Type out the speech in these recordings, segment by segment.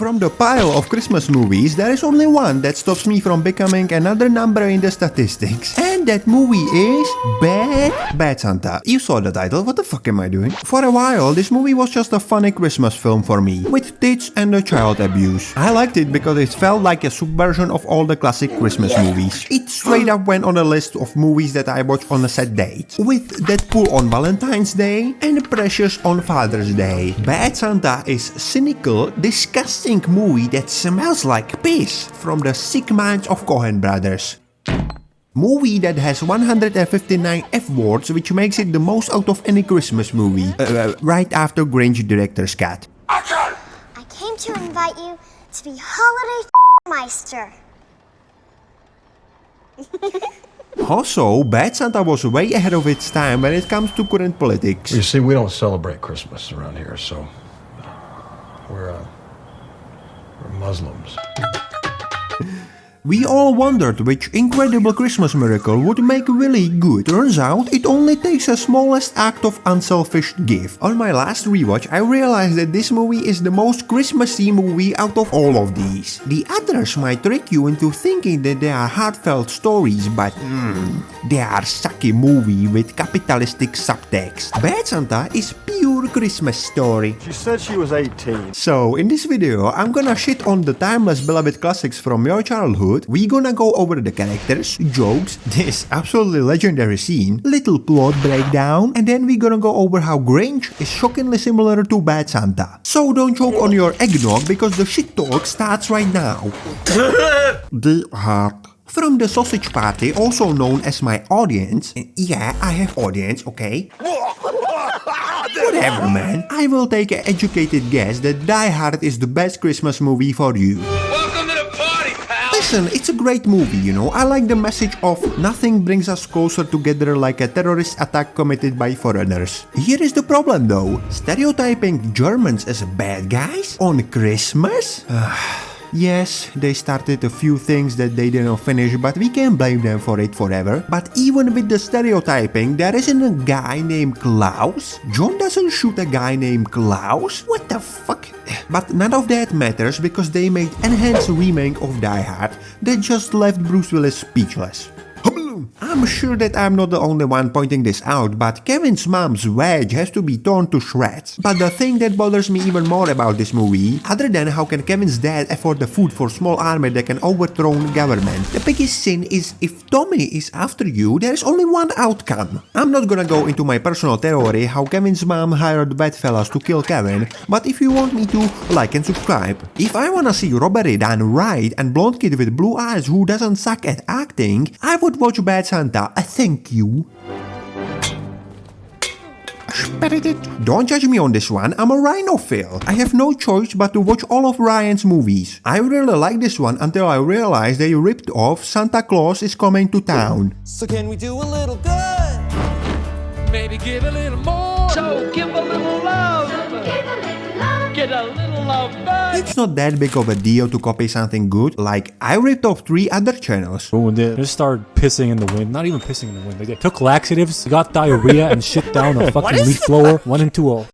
From the pile of Christmas movies, there is only one that stops me from becoming another number in the statistics. And that movie is Bad Santa. You saw the title, what the fuck am I doing? For a while, this movie was just a funny Christmas film for me, with tits and child abuse. I liked it because it felt like a subversion of all the classic Christmas movies. It straight up went on a list of movies that I watch on a set date, with Deadpool on Valentine's Day and Precious on Father's Day. Bad Santa is cynical, disgusting movie that smells like piss from the sick minds of Coen brothers. Movie that has 159 F-words, which makes it the most out of any Christmas movie, right after Grinch director's cut. I came to invite you to be holiday meister. Also, Bad Santa was way ahead of its time when it comes to current politics. You see, we don't celebrate Christmas around here, so we're Muslims. We all wondered which incredible Christmas miracle would make Willy good. Turns out, it only takes a smallest act of unselfish give. On my last rewatch, I realized that this movie is the most Christmassy movie out of all of these. The others might trick you into thinking that they are heartfelt stories, but they are sucky movie with capitalistic subtext. Bad Santa is pure Christmas story. She said she was 18. So, in this video, I'm gonna shit on the timeless beloved classics from your childhood. We're gonna go over the characters, jokes, this absolutely legendary scene, little plot breakdown, and then we're gonna go over how Grinch is shockingly similar to Bad Santa. So don't choke on your eggnog because the shit talk starts right now. The Heart. From the Sausage Party, also known as my audience, yeah, I have audience, okay? Whatever, man. I will take an educated guess that Die Hard is the best Christmas movie for you. Listen, it's a great movie, you know. I like the message of nothing brings us closer together like a terrorist attack committed by foreigners. Here is the problem though. Stereotyping Germans as bad guys on Christmas? Yes, they started a few things that they didn't finish, but we can't blame them for it forever. But even with the stereotyping, there isn't a guy named Klaus. John doesn't shoot a guy named Klaus. What the fuck? But none of that matters because they made enhanced remake of Die Hard that just left Bruce Willis speechless. I'm sure that I'm not the only one pointing this out, but Kevin's mom's wedge has to be torn to shreds. But the thing that bothers me even more about this movie, other than how can Kevin's dad afford the food for small army that can overthrow government, the biggest sin is if Tommy is after you, there's only one outcome. I'm not gonna go into my personal theory how Kevin's mom hired bad fellas to kill Kevin, but if you want me to, like and subscribe. If I wanna see robbery done right and blonde kid with blue eyes who doesn't suck at acting, I would watch Bad Santa. Thank you. Don't judge me on this one, I'm a rhinophile. I have no choice but to watch all of Ryan's movies. I really like this one until I realized they ripped off Santa Claus is Coming to Town. So can we do a little good? Maybe give a little more. So give a little love. Get a little love back. It's not that big of a deal to copy something good, like I ripped off 3 other channels. Ruined it. Just started pissing in the wind. Not even pissing in the wind. They took laxatives, got diarrhea, and shit down a fucking leaf blower. 1 and 2-0.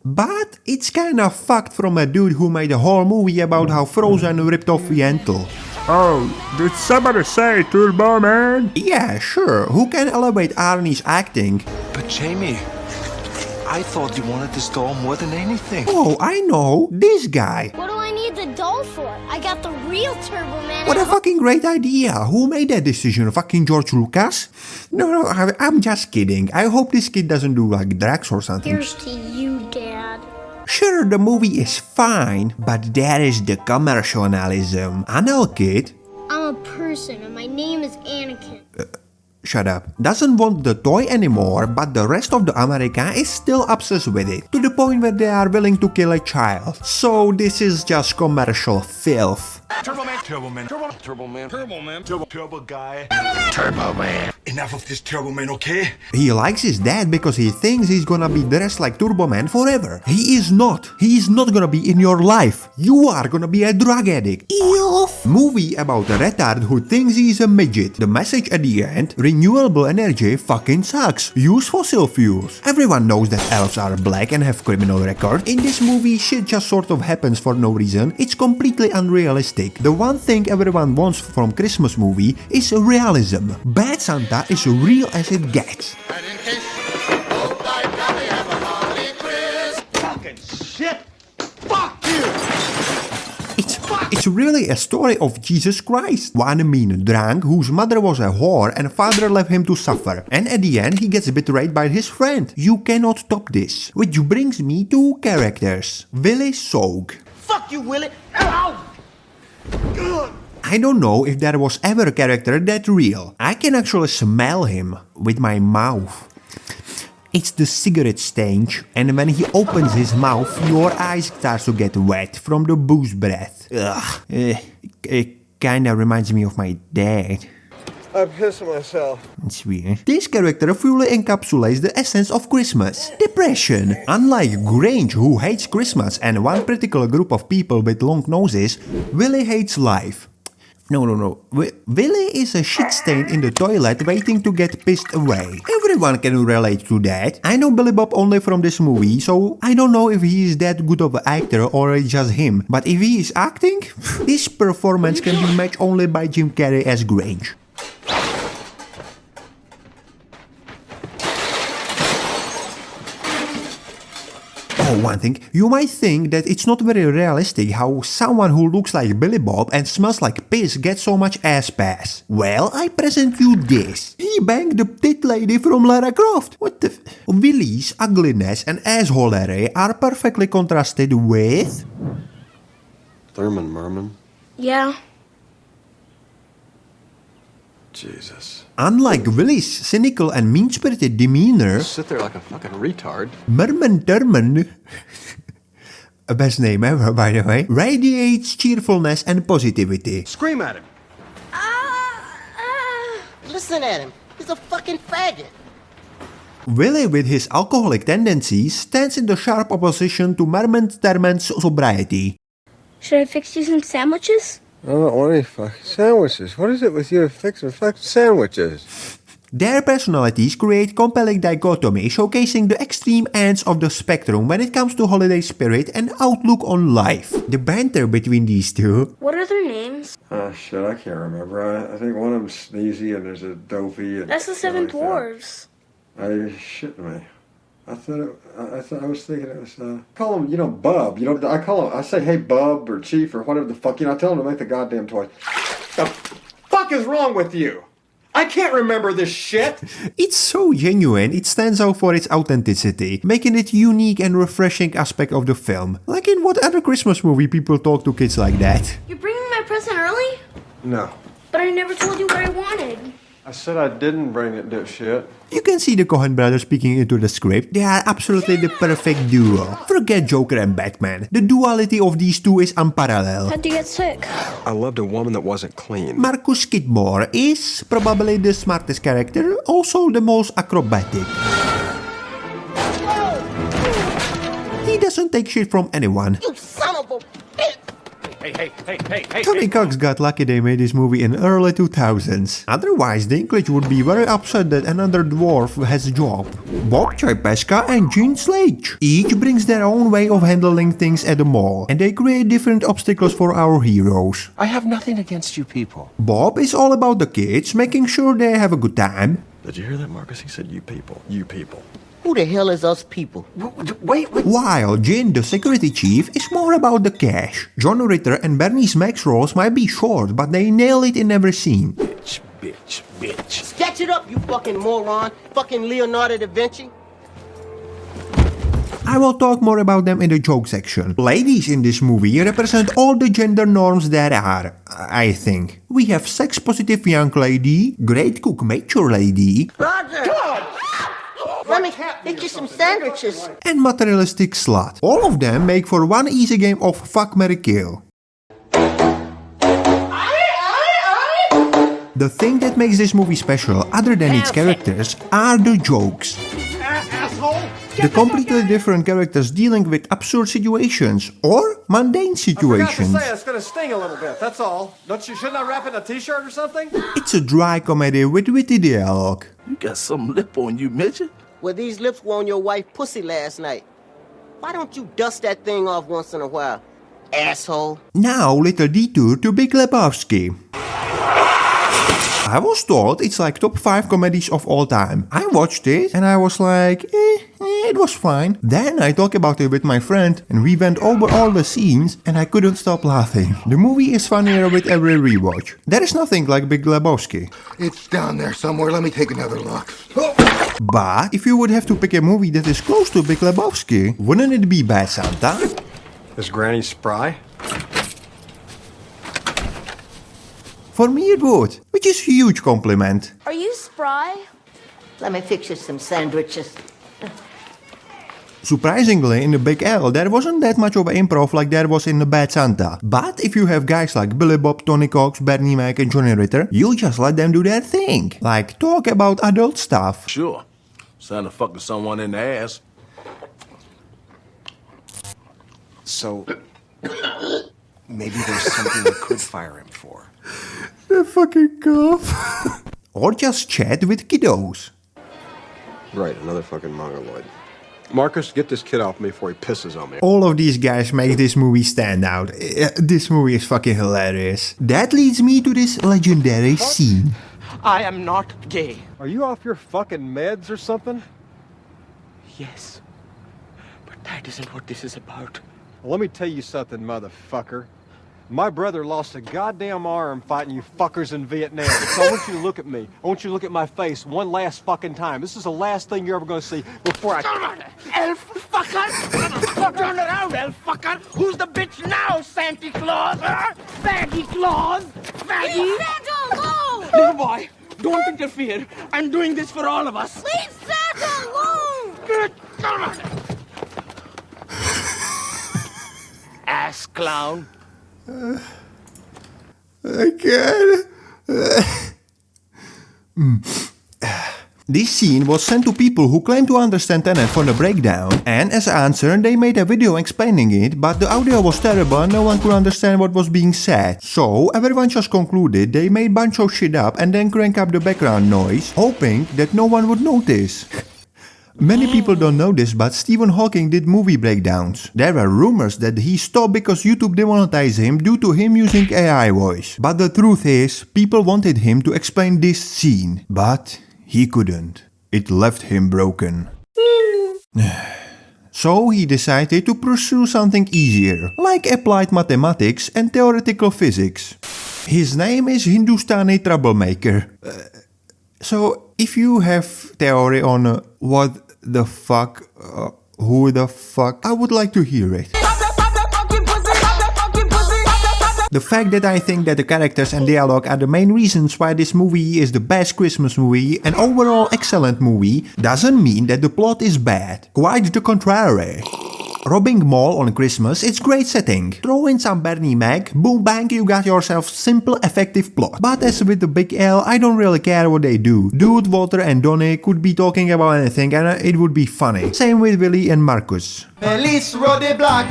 But it's kinda fucked from a dude who made a whole movie about how Frozen ripped off Yentl. Oh, did somebody say Turbo Man? Yeah, sure. Who can elevate Arnie's acting? But Jamie, I thought you wanted this doll more than anything. Oh, I know. This guy. What do I need the doll for? I got the real Turbo Man. What a fucking great idea. Who made that decision? Fucking George Lucas? No, I'm just kidding. I hope this kid doesn't do like drugs or something. Here's to you, Dad. Sure, the movie is fine, but there is the commercialism. Anal kid. I'm a person and my name is Anakin. Shut up. Doesn't want the toy anymore, but the rest of the America is still obsessed with it, to the point where they are willing to kill a child. So this is just commercial filth. Turbo Man. Turbo Man. Turbo Man. Turbo Man. Turbo guy. Turbo Man. Enough of this Turbo Man, okay? He likes his dad because he thinks he's gonna be dressed like Turbo Man forever. He is not. He is not gonna be in your life. You are gonna be a drug addict. Eef. Movie about a retard who thinks he's a midget. The message at the end, renewable energy fucking sucks. Use fossil fuels. Everyone knows that elves are black and have criminal record. In this movie, shit just sort of happens for no reason. It's completely unrealistic. The one thing everyone wants from Christmas movie is realism. Bad Santa is real as it gets. Fucking shit. Fuck you. It's really a story of Jesus Christ. One mean drunk whose mother was a whore and father left him to suffer. And at the end he gets betrayed by his friend. You cannot top this. Which brings me to characters. Willy Soag. Fuck you, Willie. Ow! I don't know if there was ever a character that real. I can actually smell him with my mouth. It's the cigarette stench, and when he opens his mouth, your eyes start to get wet from the booze breath. Ugh. It kinda reminds me of my dad. I'm pissing myself. It's weird. This character fully encapsulates the essence of Christmas. Depression. Unlike Grinch, who hates Christmas and one particular group of people with long noses, Willy hates life. No. Willy is a shit stain in the toilet waiting to get pissed away. Everyone can relate to that. I know Billy Bob only from this movie, so I don't know if he is that good of an actor or it's just him. But if he is acting, his performance can be matched only by Jim Carrey as Grinch. Oh, one thing, you might think that it's not very realistic how someone who looks like Billy Bob and smells like piss gets so much ass pass. Well, I present you this. He banged the tit lady from Lara Croft. What the Willy's ugliness and assholery are perfectly contrasted with... Thurman Merman. Yeah. Jesus. Unlike Willy's cynical and mean-spirited demeanor, Sit there like a fucking retard. Merman Thurman, best name ever by the way, radiates cheerfulness and positivity. Scream at him. Listen at him. He's a fucking faggot. Willy, with his alcoholic tendencies, stands in the sharp opposition to Merman Thurman's sobriety. Should I fix you some sandwiches? I don't want any fucking sandwiches. What is it with you fixing fucking sandwiches? Their personalities create compelling dichotomy, showcasing the extreme ends of the spectrum when it comes to holiday spirit and outlook on life. The banter between these two. What are their names? Shit, I can't remember. I think one of them's Sneezy and there's a Dopey. And That's the Seven Dwarves. Shit me. I was thinking it was, call him, Bub. I say, hey, Bub, or Chief, or whatever the fuck, I tell him to make the goddamn toys. The fuck is wrong with you? I can't remember this shit! It's so genuine, it stands out for its authenticity, making it unique and refreshing aspect of the film. Like in what other Christmas movie people talk to kids like that? You're bringing my present early? No. But I never told you what I wanted. I said I didn't bring it, dipshit. You can see the Coen brothers speaking into the script. They are absolutely the perfect duo. Forget Joker and Batman. The duality of these two is unparalleled. How'd you get sick? I loved a woman that wasn't clean. Marcus Skidmore is probably the smartest character, also the most acrobatic. He doesn't take shit from anyone. You son of a bitch! Hey. Tony Cox got lucky they made this movie in early 2000s. Otherwise, Dinklage would be very upset that another dwarf has a job. Bob Chapeka and Gene Slage. Each brings their own way of handling things at the mall, and they create different obstacles for our heroes. I have nothing against you people. Bob is all about the kids, making sure they have a good time. Did you hear that, Marcus? He said, you people. You people. Who the hell is us people? Wait. While Jin, the security chief, is more about the cash. John Ritter and Bernice Mac's roles might be short, but they nail it in every scene. Bitch. Sketch it up, you fucking moron. Fucking Leonardo da Vinci. I will talk more about them in the joke section. Ladies in this movie represent all the gender norms there are, I think. We have sex-positive young lady, great cook mature lady, Roger! God! Let me get you some sandwiches. and materialistic slut. All of them make for one easy game of fuck, marry, kill. The thing that makes this movie special, other than its characters, are the jokes. The completely different characters dealing with absurd situations or mundane situations. I forgot to say it's gonna sting a little bit, that's all. Shouldn't I wrap it in a t-shirt or something? It's a dry comedy with witty dialogue. You got some lip on you, midget. Well, these lips were on your wife's pussy last night. Why don't you dust that thing off once in a while, asshole? Now, little detour to Big Lebowski. I was told it's like top 5 comedies of all time. I watched it and I was like, it was fine. Then I talked about it with my friend and we went over all the scenes and I couldn't stop laughing. The movie is funnier with every rewatch. There is nothing like Big Lebowski. It's down there somewhere. Let me take another look. But if you would have to pick a movie that is close to Big Lebowski, wouldn't it be Bad Santa? Is Granny spry? For me it would, which is a huge compliment. Are you spry? Let me fix you some sandwiches. Surprisingly, in the Big L, there wasn't that much of improv like there was in the Bad Santa. But if you have guys like Billy Bob, Tony Cox, Bernie Mac and Johnny Ritter, you just let them do their thing. Like talk about adult stuff. Sure. Santa fucking someone in the ass. So, maybe there's something we could fire him for. The fucking cough. Or just chat with kiddos. Right, another fucking mongoloid. Marcus, get this kid off me before he pisses on me. All of these guys make this movie stand out. This movie is fucking hilarious. That leads me to this legendary scene. I am not gay. Are you off your fucking meds or something? Yes. But that isn't what this is about. Well, let me tell you something, motherfucker. My brother lost a goddamn arm fighting you fuckers in Vietnam. So I want you to look at me. I want you to look at my face one last fucking time. This is the last thing you're ever gonna see before I... Elf fucker! Turn around, elf fucker! Who's the bitch now, Santa Claus? Huh? Faggy Claus? Faggy? Leave Santa alone! Little boy, don't interfere. I'm doing this for all of us. Leave Santa alone! Ass clown. I can't. This scene was sent to people who claim to understand Tenet from the breakdown, and as an answer they made a video explaining it, but the audio was terrible and no one could understand what was being said. So everyone just concluded they made bunch of shit up and then crank up the background noise, hoping that no one would notice. Many people don't know this, but Stephen Hawking did movie breakdowns. There were rumors that he stopped because YouTube demonetized him due to him using AI voice. But the truth is, people wanted him to explain this scene, but he couldn't. It left him broken. So he decided to pursue something easier, like applied mathematics and theoretical physics. His name is Hindustani Troublemaker. So if you have theory on what the fuck, who the fuck, I would like to hear it. The fact that I think that the characters and dialogue are the main reasons why this movie is the best Christmas movie and overall excellent movie doesn't mean that the plot is bad. Quite the contrary. Robbing mall on Christmas, it's great setting. Throw in some Bernie Mac, boom bang, you got yourself simple effective plot. But as with the Big L, I don't really care what they do. Dude, Walter and Donnie could be talking about anything and it would be funny. Same with Willie and Marcus. Feliz Rode Black.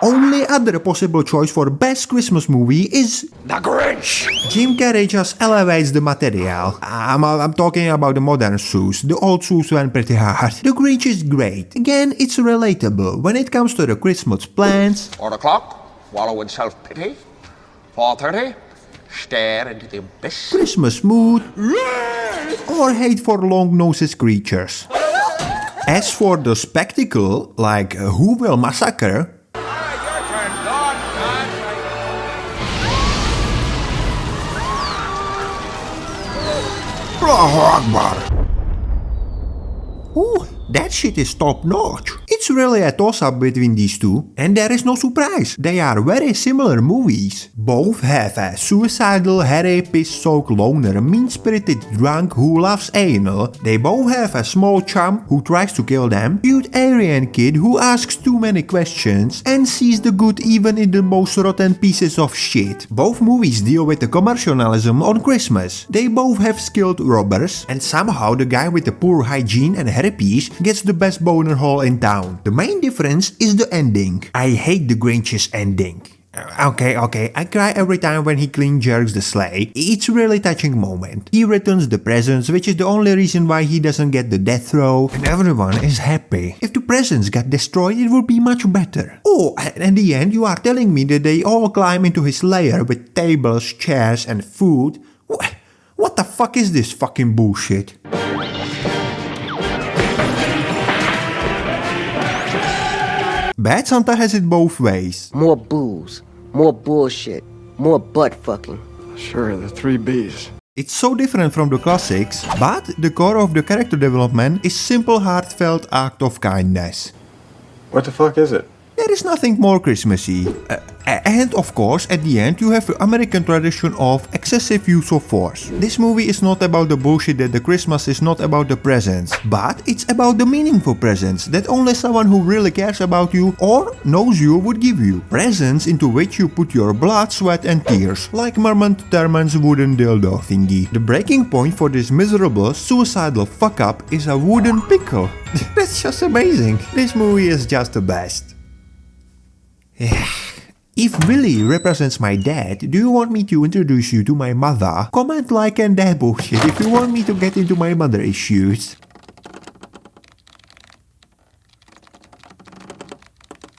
Only other possible choice for best Christmas movie is The Grinch! Jim Carrey just elevates the material. I'm talking about the modern shoes. The old shoes went pretty hard. The Grinch is great. Again, it's relatable when it comes to the Christmas plans. 4 o'clock, wallow in self-pity. 4:30, stare into the abyss. Christmas mood. Or hate for long-nosed creatures. As for the spectacle, like Who Will Massacre, Ooh, That shit is top notch. It's really a toss-up between these two, and there is no surprise. They are very similar movies. Both have a suicidal, hairy, piss-soaked loner, mean-spirited drunk who loves anal. They both have a small chum who tries to kill them, cute Aryan kid who asks too many questions, and sees the good even in the most rotten pieces of shit. Both movies deal with the commercialism on Christmas. They both have skilled robbers, and somehow the guy with the poor hygiene and herpes gets the best boner hole in town. The main difference is the ending. I hate the Grinch's ending. Okay, I cry every time when he clean jerks the sleigh. It's a really touching moment. He returns the presents, which is the only reason why he doesn't get the death row, and everyone is happy. If the presents got destroyed, it would be much better. Oh, and in the end you are telling me that they all climb into his lair with tables, chairs and food? What the fuck is this fucking bullshit? Bad Santa has it both ways. More booze, more bullshit, more butt fucking. Sure, the 3 Bs. It's so different from the classics, but the core of the character development is simple heartfelt act of kindness. What the fuck is it? There is nothing more Christmassy. And of course, at the end, you have the American tradition of excessive use of force. This movie is not about the bullshit that the Christmas is not about the presents, but it's about the meaningful presents that only someone who really cares about you or knows you would give you. Presents into which you put your blood, sweat and tears, like Merman Thurman's wooden dildo thingy. The breaking point for this miserable, suicidal fuck-up is a wooden pickle. That's just amazing. This movie is just the best. If Willy represents my dad, do you want me to introduce you to my mother? Comment, like and that bullshit if you want me to get into my mother issues.